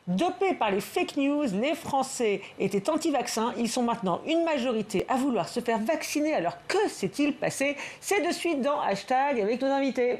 Dopés par les fake news, les Français étaient anti-vaccins. Ils sont maintenant une majorité à vouloir se faire vacciner. Alors que s'est-il passé? C'est de suite dans Hashtag avec nos invités.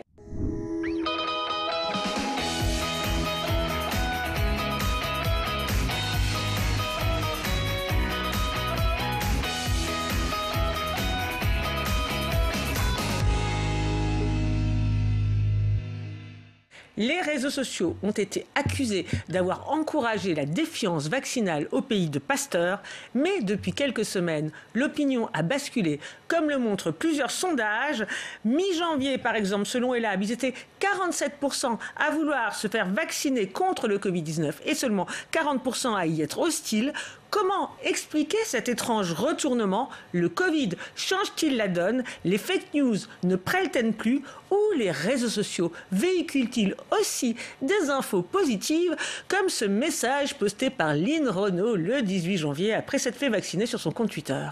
Les réseaux sociaux ont été accusés d'avoir encouragé la défiance vaccinale au pays de Pasteur, mais depuis quelques semaines, l'opinion a basculé, comme le montrent plusieurs sondages. Mi-janvier, par exemple, selon Ellab, ils étaient 47% à vouloir se faire vacciner contre le Covid-19 et seulement 40% à y être hostiles. Comment expliquer cet étrange retournement? Le Covid change-t-il la donne? Les fake news ne prêlent-elles plus? Ou les réseaux sociaux véhiculent-ils aussi des infos positives, comme ce message posté par Lynn Renault le 18 janvier après s'être fait vacciner sur son compte Twitter?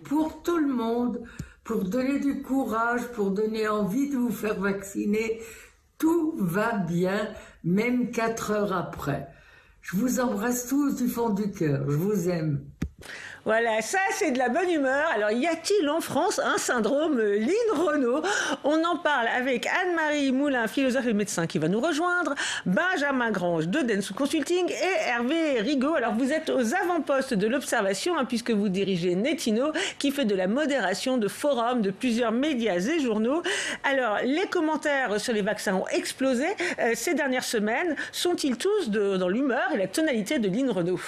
Pour tout le monde, pour donner du courage, pour donner envie de vous faire vacciner, tout va bien, même 4 heures après. Je vous embrasse tous du fond du cœur, je vous aime. Voilà, ça c'est de la bonne humeur. Alors y a-t-il en France un syndrome Lynn Renault? On en parle avec Anne-Marie Moulin, philosophe et médecin qui va nous rejoindre, Benjamin Grange de Dentsu Consulting et Hervé Rigaud. Alors vous êtes aux avant-postes de l'observation puisque vous dirigez Netino qui fait de la modération de forums de plusieurs médias et journaux. Alors les commentaires sur les vaccins ont explosé ces dernières semaines. Sont-ils tous dans l'humeur et la tonalité de Lynn Renault?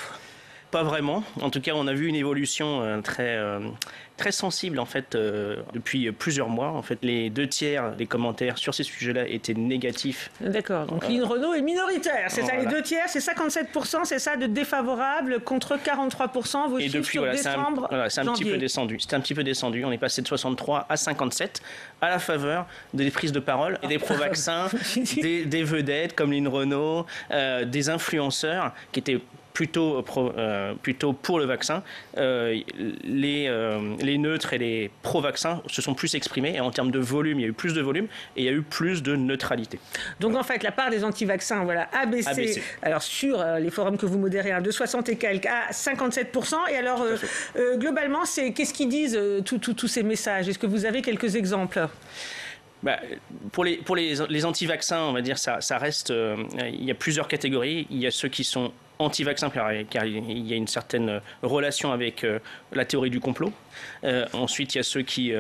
Pas vraiment. En tout cas, on a vu une évolution très sensible en fait depuis plusieurs mois. En fait, les 2/3 des commentaires sur ces sujets-là étaient négatifs. D'accord. Donc Lynn Renault est minoritaire. C'est ça, les 2/3, c'est 57%, c'est ça de défavorables contre 43%. Vos chiffres depuis, sur décembre, c'est un petit peu descendu. C'est un petit peu descendu. On est passé de 63 à 57 à la faveur des prises de parole et des pro-vaccins, des vedettes comme Lynn Renault, des influenceurs qui étaient plutôt pour le vaccin. Les neutres et les pro-vaccins se sont plus exprimés et en termes de volume, il y a eu plus de volume et il y a eu plus de neutralité. Donc en fait, la part des anti-vaccins a baissé. Alors sur les forums que vous modérez, de 60 et quelques à 57%. Et alors globalement, qu'est-ce qu'ils disent tous ces messages? Est-ce que vous avez quelques exemples? Pour les anti-vaccins, on va dire, ça reste... il y a plusieurs catégories. Il y a ceux qui sont anti-vaccins car il y a une certaine relation avec la théorie du complot. Ensuite, il y a ceux qui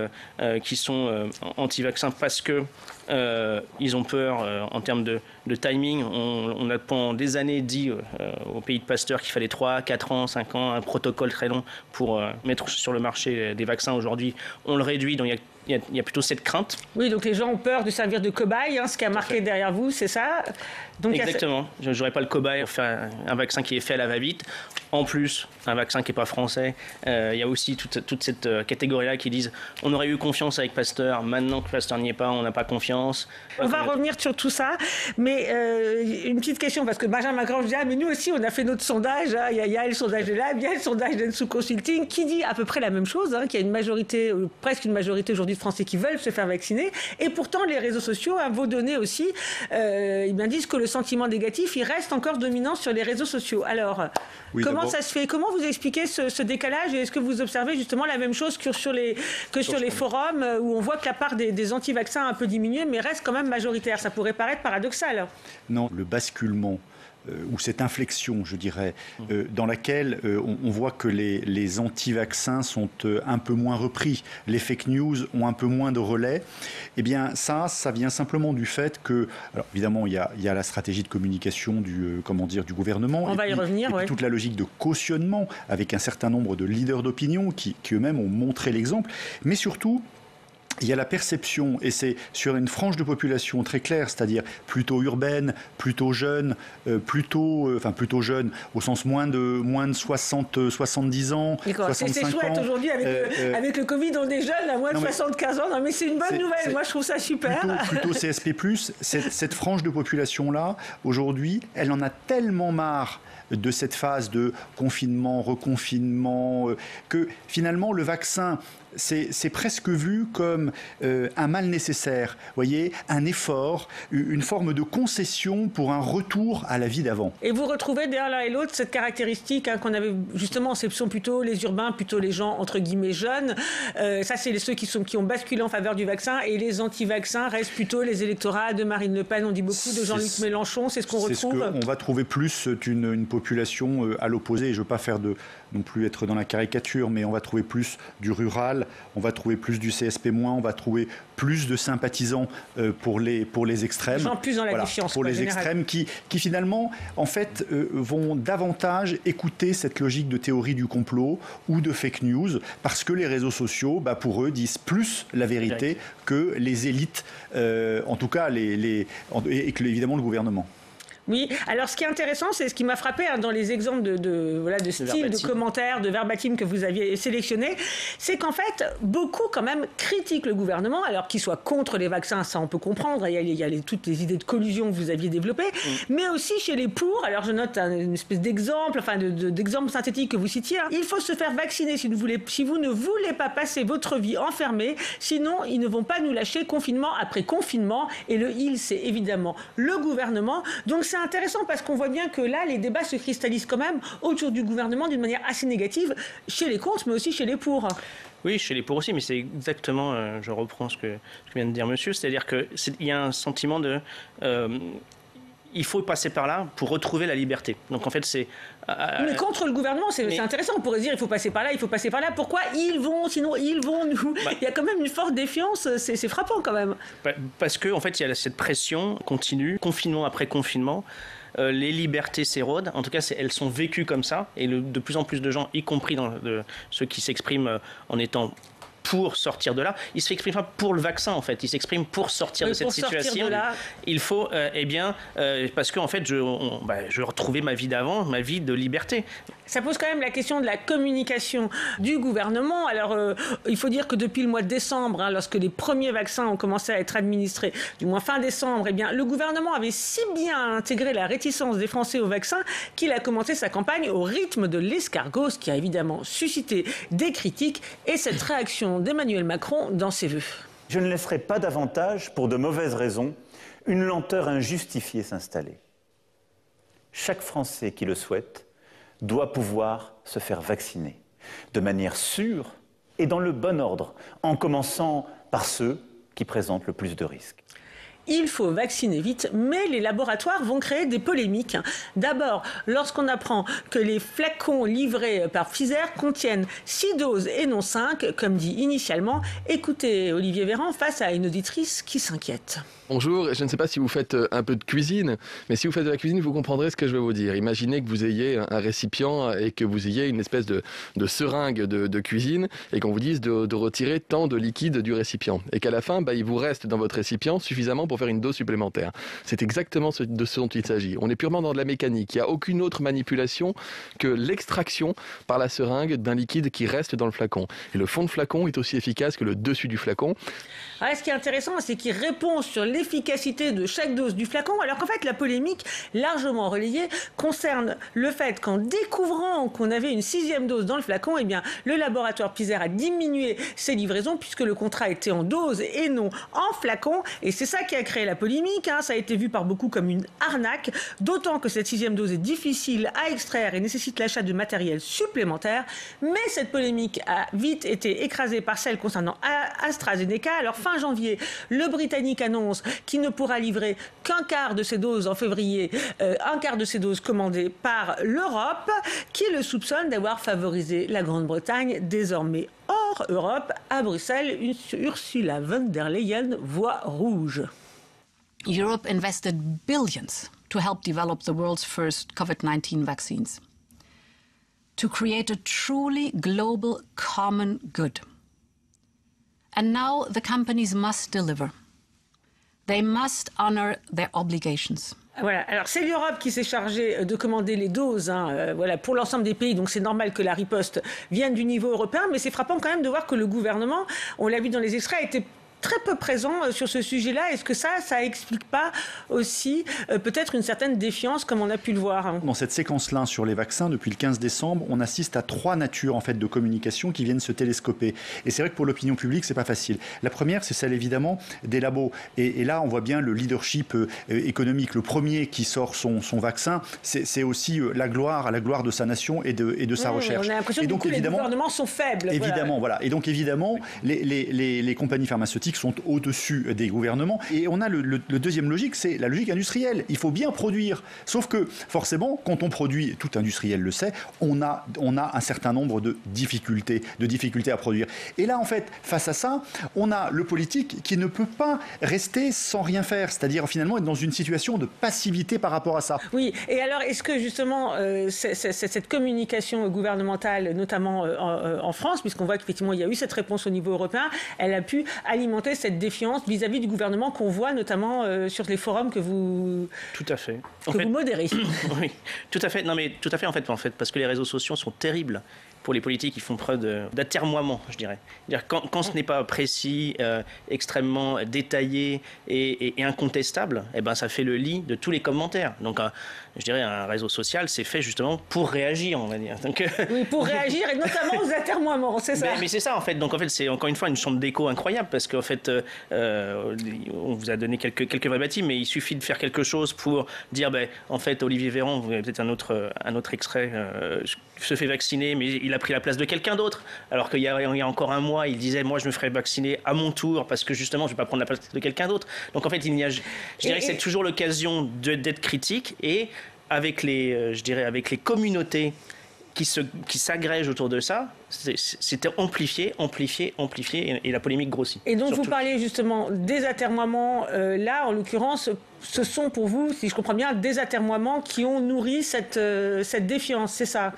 sont anti-vaccins parce que ils ont peur en termes de timing. On a pendant des années dit au pays de Pasteur qu'il fallait 3, 4 ans, 5 ans, un protocole très long pour mettre sur le marché des vaccins. Aujourd'hui, on le réduit, donc il y a plutôt cette crainte. Oui, donc les gens ont peur de servir de cobaye, ce qui a marqué derrière vous, c'est ça? Donc exactement. Je n'aurais pas le cobaye pour faire un vaccin qui est fait à la va-vite. En plus, un vaccin qui n'est pas français. Il y a aussi toute cette catégorie-là qui disent on aurait eu confiance avec Pasteur, maintenant que Pasteur n'y est pas, on n'a pas confiance. On va revenir sur tout ça, mais une petite question, parce que Benjamin Grange dit mais nous aussi on a fait notre sondage, il y a le sondage de Ellab, il y a le sondage de Dentsu Consulting qui dit à peu près la même chose, qu'il y a une majorité, presque une majorité aujourd'hui de Français qui veulent se faire vacciner, et pourtant les réseaux sociaux, vos données aussi, ils disent que le sentiment négatif, il reste encore dominant sur les réseaux sociaux. Alors, oui, comment ça se fait? Comment vous expliquez ce décalage? Et est-ce que vous observez justement la même chose que sur les forums où on voit que la part des anti-vaccins a un peu diminué, mais reste quand même majoritaire? Ça pourrait paraître paradoxal. Non, le basculement ou cette inflexion, je dirais, dans laquelle on voit que les anti-vaccins sont un peu moins repris, les fake news ont un peu moins de relais, eh bien ça vient simplement du fait que, alors évidemment il y a la stratégie de communication du gouvernement, on va y revenir, et puis toute la logique de cautionnement avec un certain nombre de leaders d'opinion qui eux-mêmes ont montré l'exemple, mais surtout il y a la perception, et c'est sur une frange de population très claire, c'est-à-dire plutôt urbaine, plutôt jeune, plutôt jeune, au sens moins de 70 ans, 65 ans. C'est chouette aujourd'hui, avec le Covid, on est jeune à moins de 75 ans. Non, mais c'est une bonne nouvelle, moi je trouve ça super. Plutôt CSP+, cette frange de population-là, aujourd'hui, elle en a tellement marre de cette phase de confinement, reconfinement, que finalement le vaccin c'est presque vu comme un mal nécessaire, voyez, un effort, une forme de concession pour un retour à la vie d'avant. Et vous retrouvez derrière l'un et l'autre cette caractéristique qu'on avait justement, ce sont plutôt les urbains, plutôt les gens entre guillemets jeunes. Ça, c'est ceux qui ont basculé en faveur du vaccin, et les anti-vaccins restent plutôt les électorats de Marine Le Pen. On dit beaucoup de Jean-Luc Mélenchon, c'est ce qu'on retrouve. On va trouver plus une population à l'opposé. Je ne veux pas faire non plus être dans la caricature, mais on va trouver plus du rural, on va trouver plus du CSP-, on va trouver plus de sympathisants pour les extrêmes. Gens plus dans la défiance. Pour les extrêmes qui finalement, en fait, vont davantage écouter cette logique de théorie du complot ou de fake news, parce que les réseaux sociaux, pour eux, disent plus la vérité que les élites, en tout cas, et que, évidemment, le gouvernement. Oui, alors ce qui est intéressant, c'est ce qui m'a frappé dans les exemples de style, de commentaires, de verbatim que vous aviez sélectionnés, c'est qu'en fait, beaucoup quand même critiquent le gouvernement, alors qu'ils soient contre les vaccins, ça on peut comprendre, il y a toutes les idées de collusion que vous aviez développées, mais aussi chez les pour, alors je note une espèce d'exemple, d'exemple synthétique que vous citiez, il faut se faire vacciner si vous ne voulez pas passer votre vie enfermée, sinon ils ne vont pas nous lâcher confinement après confinement, et le il, c'est évidemment le gouvernement, donc c'est intéressant parce qu'on voit bien que là, les débats se cristallisent quand même autour du gouvernement d'une manière assez négative, chez les contre, mais aussi chez les pour. Oui, chez les pour aussi, mais c'est exactement, je reprends ce que vient de dire monsieur, c'est-à-dire qu'il y a un sentiment de... il faut passer par là pour retrouver la liberté. Donc en fait, c'est... mais contre le gouvernement, c'est intéressant. On pourrait dire il faut passer par là, il faut passer par là. Pourquoi ils vont, sinon ils vont nous... Il y a quand même une forte défiance, c'est frappant quand même. Parce qu'en en fait, il y a cette pression continue, confinement après confinement. Les libertés s'érodent, en tout cas elles sont vécues comme ça, et de plus en plus de gens, y compris ceux qui s'expriment en étant pour sortir de là, ils ne s'expriment pas pour le vaccin en fait, ils s'expriment pour sortir de cette situation. De là. Il faut, parce qu'en fait, je retrouvais ma vie d'avant, ma vie de liberté. Ça pose quand même la question de la communication du gouvernement. Alors, il faut dire que depuis le mois de décembre, lorsque les premiers vaccins ont commencé à être administrés, du moins fin décembre, le gouvernement avait si bien intégré la réticence des Français au vaccin qu'il a commencé sa campagne au rythme de l'escargot, ce qui a évidemment suscité des critiques et cette réaction d'Emmanuel Macron dans ses vœux. Je ne laisserai pas davantage, pour de mauvaises raisons, une lenteur injustifiée s'installer. Chaque Français qui le souhaite doit pouvoir se faire vacciner de manière sûre et dans le bon ordre, en commençant par ceux qui présentent le plus de risques. Il faut vacciner vite, mais les laboratoires vont créer des polémiques. D'abord, lorsqu'on apprend que les flacons livrés par Pfizer contiennent 6 doses et non 5, comme dit initialement, écoutez Olivier Véran face à une auditrice qui s'inquiète. Bonjour, je ne sais pas si vous faites un peu de cuisine, mais si vous faites de la cuisine, vous comprendrez ce que je vais vous dire. Imaginez que vous ayez un récipient et que vous ayez une espèce de seringue de cuisine et qu'on vous dise de retirer tant de liquide du récipient. Et qu'à la fin, il vous reste dans votre récipient suffisamment pour faire une dose supplémentaire. C'est exactement de ce dont il s'agit. On est purement dans de la mécanique. Il n'y a aucune autre manipulation que l'extraction par la seringue d'un liquide qui reste dans le flacon. Et le fond de flacon est aussi efficace que le dessus du flacon. Ce qui est intéressant, c'est qu'il répond sur l'efficacité de chaque dose du flacon, alors qu'en fait, la polémique, largement relayée, concerne le fait qu'en découvrant qu'on avait une 6e dose dans le flacon, le laboratoire Pfizer a diminué ses livraisons puisque le contrat était en dose et non en flacon. Et c'est ça qui a créé la polémique. Ça a été vu par beaucoup comme une arnaque, d'autant que cette 6e dose est difficile à extraire et nécessite l'achat de matériel supplémentaire. Mais cette polémique a vite été écrasée par celle concernant AstraZeneca. Alors fin janvier, le Britannique annonce qu'il ne pourra livrer qu'un quart de ces doses en février, un quart de ces doses commandées par l'Europe, qui le soupçonne d'avoir favorisé la Grande-Bretagne. Désormais hors Europe, à Bruxelles, Ursula von der Leyen voit rouge. Europe invested billions to help develop the world's first COVID-19 vaccines, to create a truly global common good. And now the companies must deliver. They must honor their obligations. Voilà, alors c'est l'Europe qui s'est chargée de commander les doses pour l'ensemble des pays, donc c'est normal que la riposte vienne du niveau européen, mais c'est frappant quand même de voir que le gouvernement, on l'a vu dans les extraits, était très peu présent sur ce sujet-là. Est-ce que ça explique pas aussi peut-être une certaine défiance comme on a pu le voir? Dans cette séquence-là sur les vaccins, depuis le 15 décembre, on assiste à 3 natures en fait de communication qui viennent se télescoper. Et c'est vrai que pour l'opinion publique, c'est pas facile. La première, c'est celle évidemment des labos. Et là, on voit bien le leadership économique. Le premier qui sort son vaccin, c'est aussi la gloire de sa nation et de sa recherche. On a l'impression que donc, les gouvernements sont faibles. Évidemment, voilà. Et donc évidemment, les compagnies pharmaceutiques sont au-dessus des gouvernements. Et on a le deuxième logique, c'est la logique industrielle. Il faut bien produire. Sauf que forcément, quand on produit, tout industriel le sait, on a un certain nombre de difficultés à produire. Et là, en fait, face à ça, on a le politique qui ne peut pas rester sans rien faire, c'est-à-dire finalement être dans une situation de passivité par rapport à ça. Oui, et alors est-ce que justement cette communication gouvernementale, notamment en France, puisqu'on voit qu'effectivement il y a eu cette réponse au niveau européen, elle a pu alimenter cette défiance vis-à-vis du gouvernement qu'on voit notamment sur les forums que vous... Tout à fait. Vous modérez. Oui, tout à fait. Non mais tout à fait en fait, parce que les réseaux sociaux sont terribles pour les politiques qui font preuve d'atermoiement, je dirais. Quand ce n'est pas précis, extrêmement détaillé et incontestable, eh ben, ça fait le lit de tous les commentaires. Donc, je dirais, un réseau social, c'est fait justement pour réagir, on va dire. Donc, oui, pour réagir et notamment aux atermoiements, c'est ça. Mais c'est ça, en fait. Donc, en fait, c'est encore une fois une chambre d'écho incroyable parce qu'en fait, on vous a donné quelques verbatims, mais il suffit de faire quelque chose pour dire, en fait, Olivier Véran, vous avez peut-être un autre extrait, se fait vacciner, mais il a pris la place de quelqu'un d'autre. Alors qu'il y a encore un mois, il disait, moi, je me ferai vacciner à mon tour parce que justement, je ne vais pas prendre la place de quelqu'un d'autre. Donc, en fait, je dirais que c'est toujours l'occasion d'être critique et avec les communautés qui s'agrègent autour de ça, c'était amplifié, et la polémique grossit. Et donc, surtout. vous parlez justement des atermoiements. Là, en l'occurrence, ce sont pour vous, si je comprends bien, des atermoiements qui ont nourri cette défiance, c'est ça?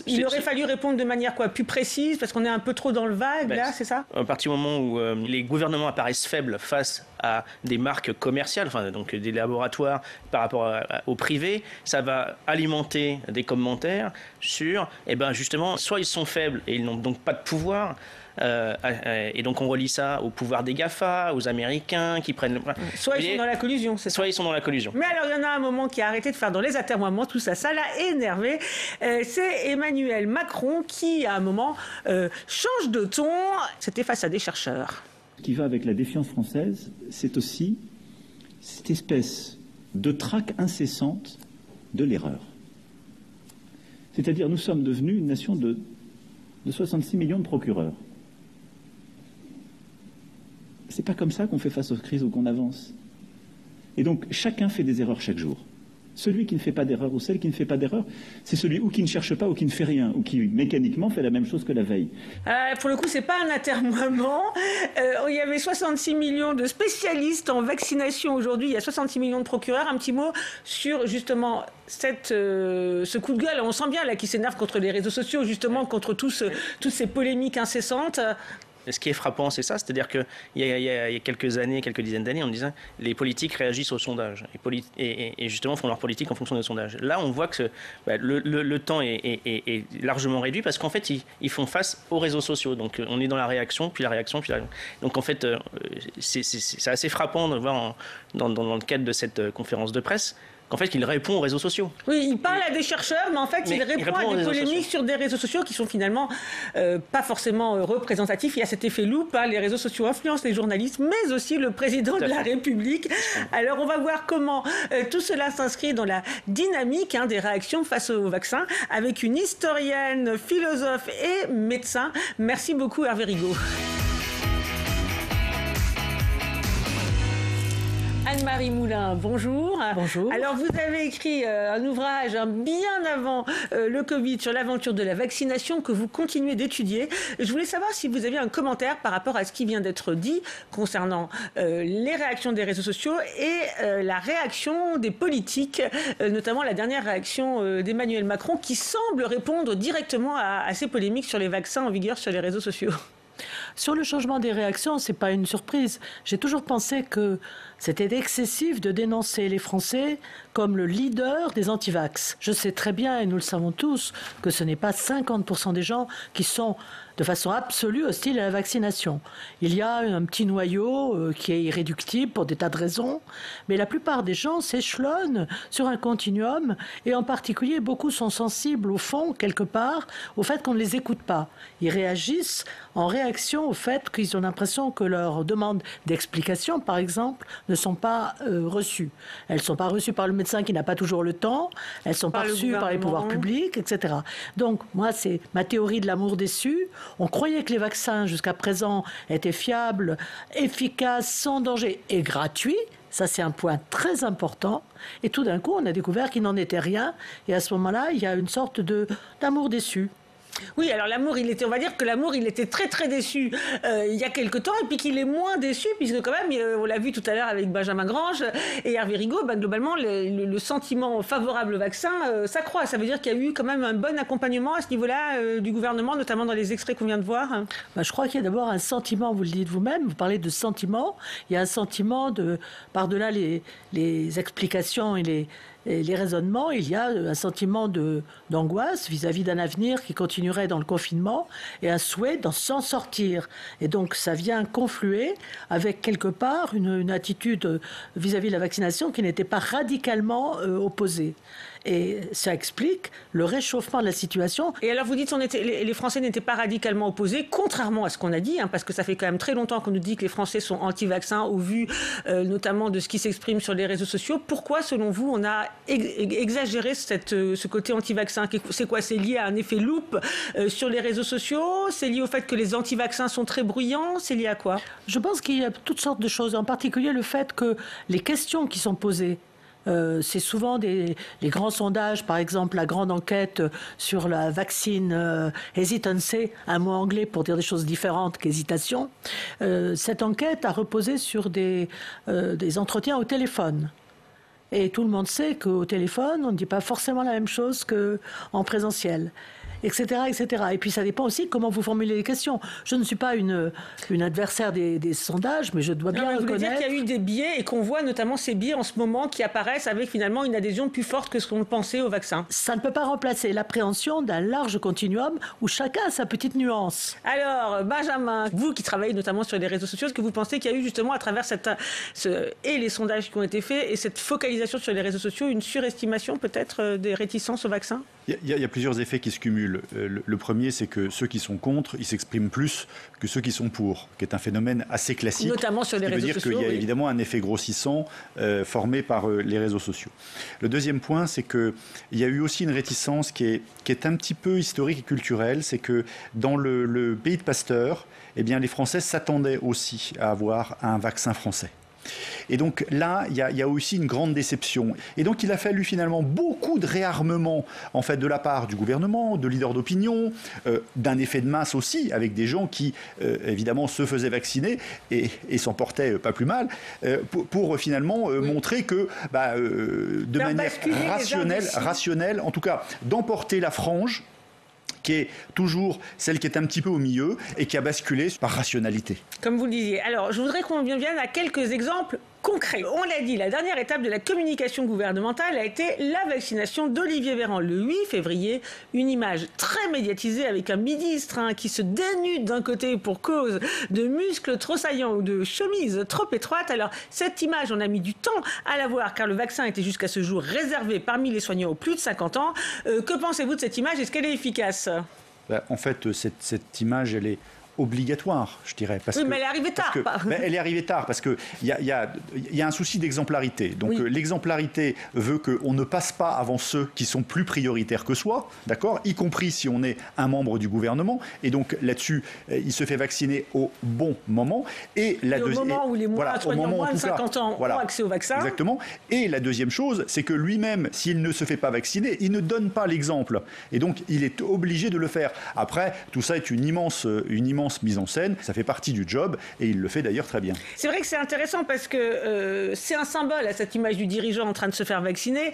Il aurait fallu répondre de manière plus précise, parce qu'on est un peu trop dans le vague, là, c'est ça? À partir du moment où les gouvernements apparaissent faibles face à des marques commerciales, donc des laboratoires par rapport au privé, ça va alimenter des commentaires sur, justement, soit ils sont faibles et ils n'ont donc pas de pouvoir, et donc on relie ça au pouvoir des GAFA, aux Américains qui prennent... Soit ils sont dans la collusion, c'est ça? Soit ils sont dans la collusion. Mais alors il y en a un moment qui a arrêté de faire dans les atermoiements, tout ça, ça l'a énervé. C'est Emmanuel Macron qui, à un moment, change de ton. C'était face à des chercheurs. Ce qui va avec la défiance française, c'est aussi cette espèce de traque incessante de l'erreur. C'est-à-dire, nous sommes devenus une nation de 66 millions de procureurs. C'est pas comme ça qu'on fait face aux crises ou qu'on avance. Et donc, chacun fait des erreurs chaque jour. Celui qui ne fait pas d'erreur ou celle qui ne fait pas d'erreur, c'est celui ou qui ne cherche pas ou qui ne fait rien, ou qui mécaniquement fait la même chose que la veille. Pour le coup, c'est pas un atermoiement. Il y avait 66 millions de spécialistes en vaccination aujourd'hui. Il y a 66 millions de procureurs. Un petit mot sur justement ce coup de gueule. On sent bien là qui s'énerve contre les réseaux sociaux, justement contre toutes ces polémiques incessantes. Ce qui est frappant, c'est ça, c'est-à-dire qu'il y a quelques années, quelques dizaines d'années, on disait les politiques réagissent aux sondages et justement font leur politique en fonction des sondages. Là, on voit que le temps est largement réduit parce qu'en fait, ils font face aux réseaux sociaux. Donc, on est dans la réaction, puis la réaction, puis la réaction. Donc, en fait, c'est assez frappant de voir dans le cadre de cette conférence de presse qu'en fait, il répond aux réseaux sociaux. Oui, il parle à des chercheurs, mais en fait, il répond à des polémiques sur des réseaux sociaux qui sont finalement pas forcément représentatifs. Il y a cet effet loupe, les réseaux sociaux influencent les journalistes, mais aussi le président de la République. Alors, on va voir comment tout cela s'inscrit dans la dynamique des réactions face au vaccin, avec une historienne, philosophe et médecin. Merci beaucoup, Hervé Rigaud. Anne-Marie Moulin, bonjour. Bonjour. Alors, vous avez écrit un ouvrage bien avant le Covid sur l'aventure de la vaccination que vous continuez d'étudier. Je voulais savoir si vous aviez un commentaire par rapport à ce qui vient d'être dit concernant les réactions des réseaux sociaux et la réaction des politiques, notamment la dernière réaction d'Emmanuel Macron qui semble répondre directement à ces polémiques sur les vaccins en vigueur sur les réseaux sociaux. Sur le changement des réactions, ce n'est pas une surprise. J'ai toujours pensé que c'était excessif de dénoncer les Français comme le leader des antivax. Je sais très bien, et nous le savons tous, que ce n'est pas 50% des gens qui sont de façon absolue hostile à la vaccination. Il y a un petit noyau qui est irréductible pour des tas de raisons, mais la plupart des gens s'échelonnent sur un continuum, et en particulier, beaucoup sont sensibles au fond, quelque part, au fait qu'on ne les écoute pas. Ils réagissent en réaction au fait qu'ils ont l'impression que leurs demandes d'explication, par exemple, ne sont pas reçues. Elles ne sont pas reçues par le médecin qui n'a pas toujours le temps, elles ne sont pas reçues par les pouvoirs publics, etc. Donc, moi, c'est ma théorie de l'amour déçu. On croyait que les vaccins, jusqu'à présent, étaient fiables, efficaces, sans danger et gratuits. Ça, c'est un point très important. Et tout d'un coup, on a découvert qu'il n'en était rien. Et à ce moment-là, il y a une sorte d'amour déçu. Oui, alors l'amour, on va dire que l'amour, il était très très déçu il y a quelque temps, et puis qu'il est moins déçu, puisque quand même, on l'a vu tout à l'heure avec Benjamin Grange et Hervé Rigaud, globalement, le sentiment favorable au vaccin s'accroît. Ça veut dire qu'il y a eu quand même un bon accompagnement à ce niveau-là du gouvernement, notamment dans les extraits qu'on vient de voir. Je crois qu'il y a d'abord un sentiment, vous le dites vous-même, vous parlez de sentiment, il y a un sentiment par-delà les explications et les raisonnements, il y a un sentiment d'angoisse vis-à-vis d'un avenir qui continuerait dans le confinement et un souhait d'en s'en sortir. Et donc ça vient confluer avec quelque part une attitude vis-à-vis de la vaccination qui n'était pas radicalement opposée. Et ça explique le réchauffement de la situation. Et alors vous dites que les Français n'étaient pas radicalement opposés, contrairement à ce qu'on a dit, parce que ça fait quand même très longtemps qu'on nous dit que les Français sont anti-vaccins au vu notamment de ce qui s'exprime sur les réseaux sociaux. Pourquoi, selon vous, on a exagéré ce côté anti-vaccin? C'est quoi? C'est lié à un effet loupe sur les réseaux sociaux? C'est lié au fait que les anti-vaccins sont très bruyants? C'est lié à quoi? Je pense qu'il y a toutes sortes de choses, en particulier le fait que les questions qui sont posées, c'est souvent les grands sondages, par exemple la grande enquête sur la vaccine hesitancy, un mot anglais pour dire des choses différentes qu'hésitation. Cette enquête a reposé sur des entretiens au téléphone. Et tout le monde sait qu'au téléphone, on ne dit pas forcément la même chose qu'en présentiel. Etc., etc. Et puis ça dépend aussi comment vous formulez les questions. Je ne suis pas une adversaire des sondages, mais je dois bien reconnaître... Vous voulez dire qu'il y a eu des biais et qu'on voit notamment ces biais en ce moment qui apparaissent avec finalement une adhésion plus forte que ce qu'on pensait au vaccin. Ça ne peut pas remplacer l'appréhension d'un large continuum où chacun a sa petite nuance. Alors, Benjamin, vous qui travaillez notamment sur les réseaux sociaux, est-ce que vous pensez qu'il y a eu justement à travers et les sondages qui ont été faits et cette focalisation sur les réseaux sociaux une surestimation peut-être des réticences au vaccin? Il y a plusieurs effets qui se cumulent. Le premier, c'est que ceux qui sont contre, ils s'expriment plus que ceux qui sont pour, qui est un phénomène assez classique. Notamment sur les réseaux sociaux. Ça veut dire qu'il y a évidemment un effet grossissant formé par les réseaux sociaux. Le deuxième point, c'est qu'il y a eu aussi une réticence qui est un petit peu historique et culturelle. C'est que dans le pays de Pasteur, eh bien, les Français s'attendaient aussi à avoir un vaccin français. Et donc là, il y a aussi une grande déception. Et donc il a fallu finalement beaucoup de réarmement en fait, de la part du gouvernement, de leaders d'opinion, d'un effet de masse aussi, avec des gens qui évidemment se faisaient vacciner et s'en portaient pas plus mal, pour finalement montrer que de manière rationnelle, en tout cas d'emporter la frange, qui est toujours celle qui est un petit peu au milieu et qui a basculé par rationalité. Comme vous le disiez. Alors, je voudrais qu'on vienne à quelques exemples concrets. On l'a dit, la dernière étape de la communication gouvernementale a été la vaccination d'Olivier Véran. Le 8 février, une image très médiatisée avec un ministre qui se dénude d'un côté pour cause de muscles trop saillants ou de chemise trop étroite. Alors, cette image, on a mis du temps à la voir car le vaccin était jusqu'à ce jour réservé parmi les soignants aux plus de 50 ans. Que pensez-vous de cette image? Est-ce qu'elle est efficace? En fait, cette image, elle est obligatoire, je dirais. Mais elle est arrivée tard. Elle est arrivée tard parce qu'il y a un souci d'exemplarité. Donc l'exemplarité veut qu'on ne passe pas avant ceux qui sont plus prioritaires que soi, d'accord, y compris si on est un membre du gouvernement. Et donc là-dessus, il se fait vacciner au bon moment. Et au moment où les soignants moins de 50 ans ont accès au vaccin. Exactement. Et la deuxième chose, c'est que lui-même, s'il ne se fait pas vacciner, il ne donne pas l'exemple. Et donc, il est obligé de le faire. Après, tout ça est une immense immense mise en scène, ça fait partie du job et il le fait d'ailleurs très bien. C'est vrai que c'est intéressant parce que c'est un symbole à cette image du dirigeant en train de se faire vacciner.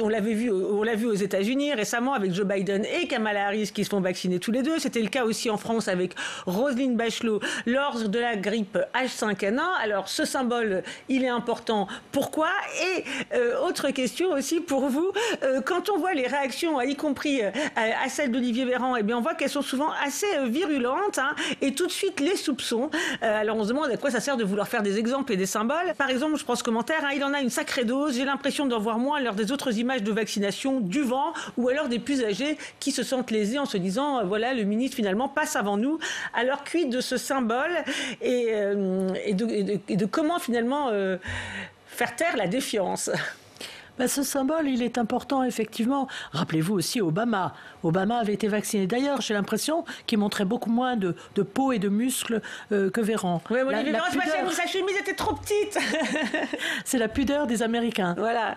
On l'a vu aux États-Unis récemment avec Joe Biden et Kamala Harris qui se font vacciner tous les deux. C'était le cas aussi en France avec Roselyne Bachelot lors de la grippe H5N1. Alors ce symbole, il est important. Pourquoi ? Et autre question aussi pour vous, quand on voit les réactions, y compris à celle d'Olivier Véran, eh bien on voit qu'elles sont souvent assez virulentes, hein, et tout de suite les soupçons. Alors on se demande à quoi ça sert de vouloir faire des exemples et des symboles. Par exemple, je prends ce commentaire, il en a une sacrée dose, j'ai l'impression d'en voir moins lors des autres images de vaccination du vent, ou alors des plus âgés qui se sentent lésés en se disant voilà, le ministre finalement passe avant nous. Alors quid de ce symbole et de comment finalement faire taire la défiance? Ce symbole, il est important, effectivement. Rappelez-vous aussi Obama. Obama avait été vacciné. D'ailleurs, j'ai l'impression qu'il montrait beaucoup moins de peau et de muscles que Véran. Oui, sa chemise était trop petite. C'est la pudeur des Américains. Voilà.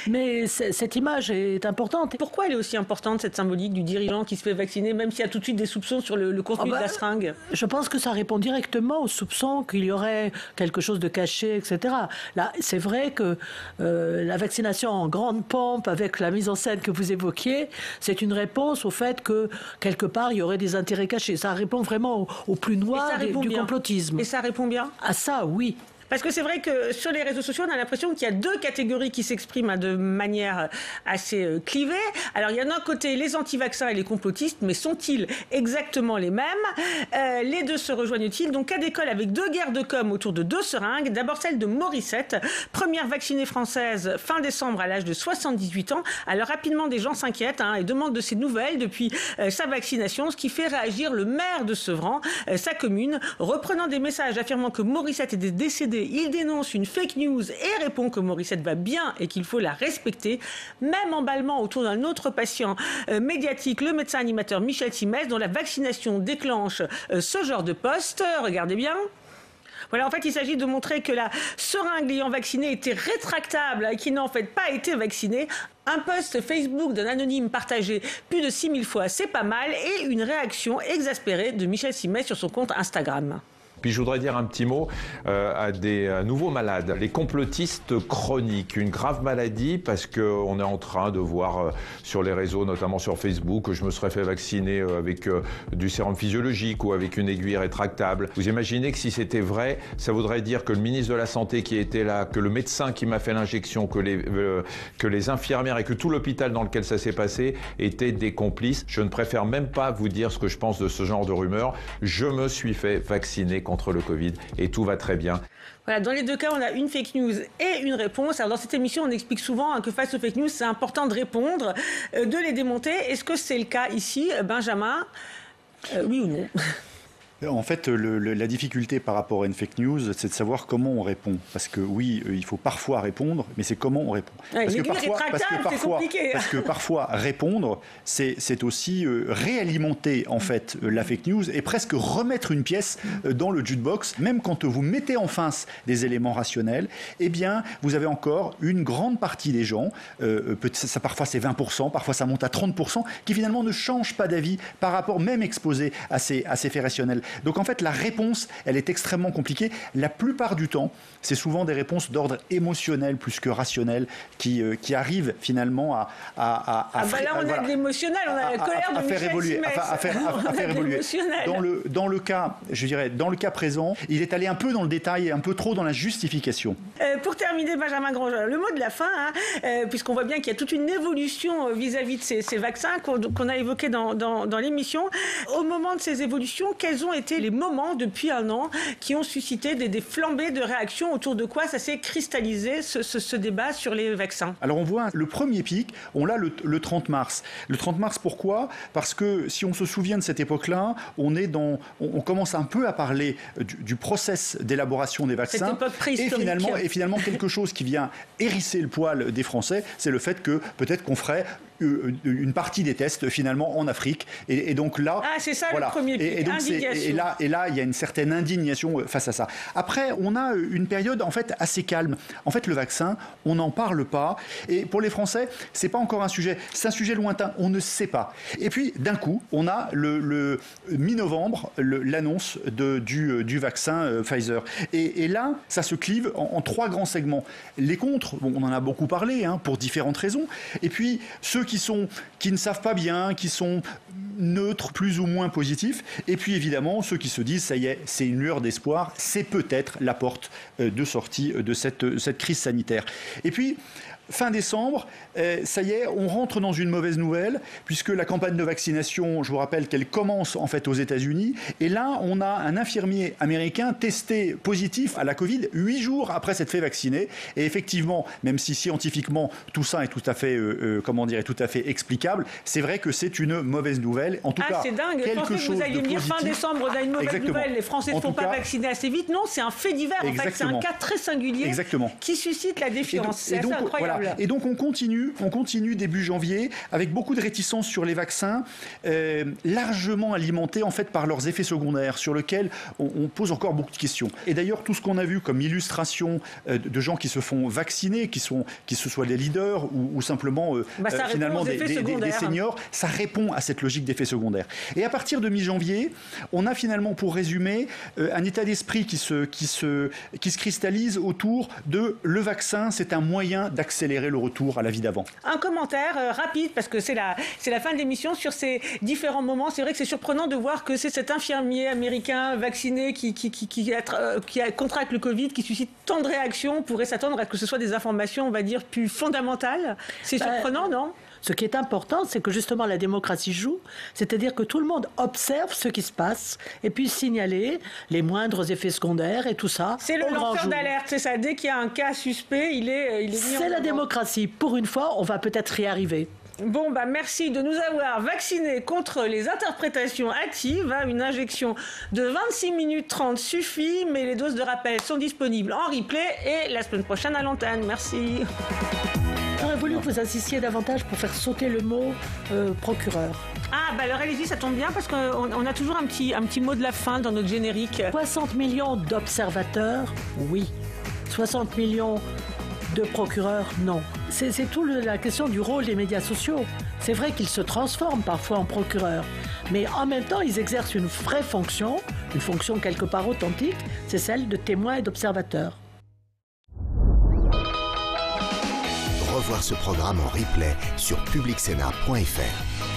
Mais cette image est importante. Pourquoi elle est aussi importante, cette symbolique du dirigeant qui se fait vacciner, même s'il y a tout de suite des soupçons sur le contenu de la seringue? Je pense que ça répond directement aux soupçons qu'il y aurait quelque chose de caché, etc. Là, c'est vrai que la vaccination en grande pompe, avec la mise en scène que vous évoquiez, c'est une réponse au fait que, quelque part, il y aurait des intérêts cachés. Ça répond vraiment au plus noir du complotisme. Et ça répond bien? À ça, oui. Parce que c'est vrai que sur les réseaux sociaux, on a l'impression qu'il y a deux catégories qui s'expriment de manière assez clivée. Alors, il y a d'un côté les anti-vaccins et les complotistes, mais sont-ils exactement les mêmes? Les deux se rejoignent-ils? Donc, cas d'école avec deux guerres de com autour de deux seringues. D'abord celle de Morissette, première vaccinée française fin décembre à l'âge de 78 ans. Alors, rapidement, des gens s'inquiètent et demandent de ses nouvelles depuis sa vaccination, ce qui fait réagir le maire de Sevran, sa commune, reprenant des messages affirmant que Morissette était décédée. Il dénonce une fake news et répond que Morissette va bien et qu'il faut la respecter. Même emballement autour d'un autre patient médiatique, le médecin animateur Michel Simès, dont la vaccination déclenche ce genre de post. Regardez bien. Voilà, en fait, il s'agit de montrer que la seringue l'ayant vacciné était rétractable et qu'il n'a en fait pas été vacciné. Un post Facebook d'un anonyme partagé plus de 6000 fois, c'est pas mal, et une réaction exaspérée de Michel Simès sur son compte Instagram. Puis je voudrais dire un petit mot à des nouveaux malades, les complotistes chroniques, une grave maladie parce qu'on est en train de voir sur les réseaux, notamment sur Facebook, que je me serais fait vacciner avec du sérum physiologique ou avec une aiguille rétractable. Vous imaginez que si c'était vrai, ça voudrait dire que le ministre de la Santé qui était là, que le médecin qui m'a fait l'injection, que les infirmières et que tout l'hôpital dans lequel ça s'est passé étaient des complices. Je ne préfère même pas vous dire ce que je pense de ce genre de rumeurs. Je me suis fait vacciner contre le Covid et tout va très bien. Voilà, dans les deux cas, on a une fake news et une réponse. Alors dans cette émission, on explique souvent que face aux fake news, c'est important de répondre, de les démonter. Est-ce que c'est le cas ici, Benjamin? Oui ou non? En fait, la difficulté par rapport à une fake news, c'est de savoir comment on répond. Parce que oui, il faut parfois répondre, mais c'est comment on répond. Parce que parfois, répondre, c'est aussi réalimenter en fait la fake news et presque remettre une pièce dans le jukebox. Même quand vous mettez en face des éléments rationnels, eh bien, vous avez encore une grande partie des gens, parfois c'est 20%, parfois ça monte à 30%, qui finalement ne changent pas d'avis par rapport même exposés à ces faits rationnels. Donc en fait, la réponse, elle est extrêmement compliquée. La plupart du temps, c'est souvent des réponses d'ordre émotionnel plus que rationnel qui arrivent finalement à là, on a de l'émotionnel, on a la colère de Michel Simès. À faire évoluer. Dans le cas, je dirais, dans le cas présent, il est allé un peu dans le détail et un peu trop dans la justification. Pour terminer, Benjamin Grandjean, le mot de la fin, puisqu'on voit bien qu'il y a toute une évolution vis-à-vis de ces vaccins qu'on a évoqués dans l'émission. Au moment de ces évolutions, quels ont été les moments depuis un an qui ont suscité des flambées de réactions? Autour de quoi ça s'est cristallisé, ce débat sur les vaccins? Alors on voit le premier pic, on l'a le 30 mars. Le 30 mars, pourquoi? Parce que si on se souvient de cette époque-là, on commence un peu à parler du process d'élaboration des vaccins. Cette époque préhistorique. Et finalement quelque chose qui vient hérisser le poil des Français, c'est le fait que peut-être qu'on ferait une partie des tests finalement en Afrique. Et donc là, c'est ça le premier pic, indignation. Et là, il y a une certaine indignation face à ça. Après, on a une période en fait assez calme. En fait, le vaccin, on n'en parle pas. Et pour les Français, c'est pas encore un sujet. C'est un sujet lointain. On ne sait pas. Et puis, d'un coup, on a le mi-novembre l'annonce du vaccin Pfizer. Et là, ça se clive en 3 grands segments. Les contre, bon, on en a beaucoup parlé, pour différentes raisons. Et puis, ceux qui ne savent pas bien, qui sont neutres, plus ou moins positifs. Et puis, évidemment, ceux qui se disent, ça y est, c'est une lueur d'espoir, c'est peut-être la porte de sortie de cette crise sanitaire. Et puis, fin décembre, ça y est, on rentre dans une mauvaise nouvelle, puisque la campagne de vaccination, je vous rappelle qu'elle commence en fait aux États-Unis. Et là, on a un infirmier américain testé positif à la Covid 8 jours après s'être fait vacciner. Et effectivement, même si scientifiquement tout ça est tout à fait, tout à fait explicable, c'est vrai que c'est une mauvaise nouvelle. En tout cas, c'est dingue. Je pensais que vous alliez venir fin décembre, on a une mauvaise nouvelle. Les Français ne sont pas vaccinés assez vite. Non, c'est un fait divers. En fait, c'est un cas très singulier qui suscite la défiance. C'est assez incroyable. Voilà. Et donc on continue début janvier avec beaucoup de réticences sur les vaccins, largement alimentés en fait par leurs effets secondaires, sur lesquels on pose encore beaucoup de questions. Et d'ailleurs tout ce qu'on a vu comme illustration de gens qui se font vacciner, qui ce soit des leaders ou simplement finalement des seniors, ça répond à cette logique d'effets secondaires. Et à partir de mi-janvier, on a finalement, pour résumer, un état d'esprit qui se cristallise autour de le vaccin, c'est un moyen d'accélérer le retour à la vie d'avant. Un commentaire rapide, parce que c'est la fin de l'émission, sur ces différents moments. C'est vrai que c'est surprenant de voir que c'est cet infirmier américain vacciné qui contracte le Covid, qui suscite tant de réactions. On pourrait s'attendre à ce que ce soit des informations, on va dire, plus fondamentales. C'est surprenant, non ? Ce qui est important, c'est que justement la démocratie joue, c'est-à-dire que tout le monde observe ce qui se passe et puis signaler les moindres effets secondaires et tout ça. C'est le lanceur d'alerte, c'est ça. Dès qu'il y a un cas suspect, il est mis C'est la démocratie. Pour une fois, on va peut-être y arriver. Bon, merci de nous avoir vaccinés contre les interprétations hâtives. Une injection de 26 minutes 30 suffit, mais les doses de rappel sont disponibles en replay et la semaine prochaine à l'antenne. Merci. J'aurais voulu que vous insistiez davantage pour faire sauter le mot procureur. Alors allez-y, ça tombe bien parce qu'on a toujours un petit mot de la fin dans notre générique. 60 millions d'observateurs, oui. 60 millions de procureurs, non. C'est tout la question du rôle des médias sociaux. C'est vrai qu'ils se transforment parfois en procureurs, mais en même temps, ils exercent une vraie fonction, une fonction quelque part authentique, c'est celle de témoins et d'observateurs. Revoir ce programme en replay sur publicsena.fr.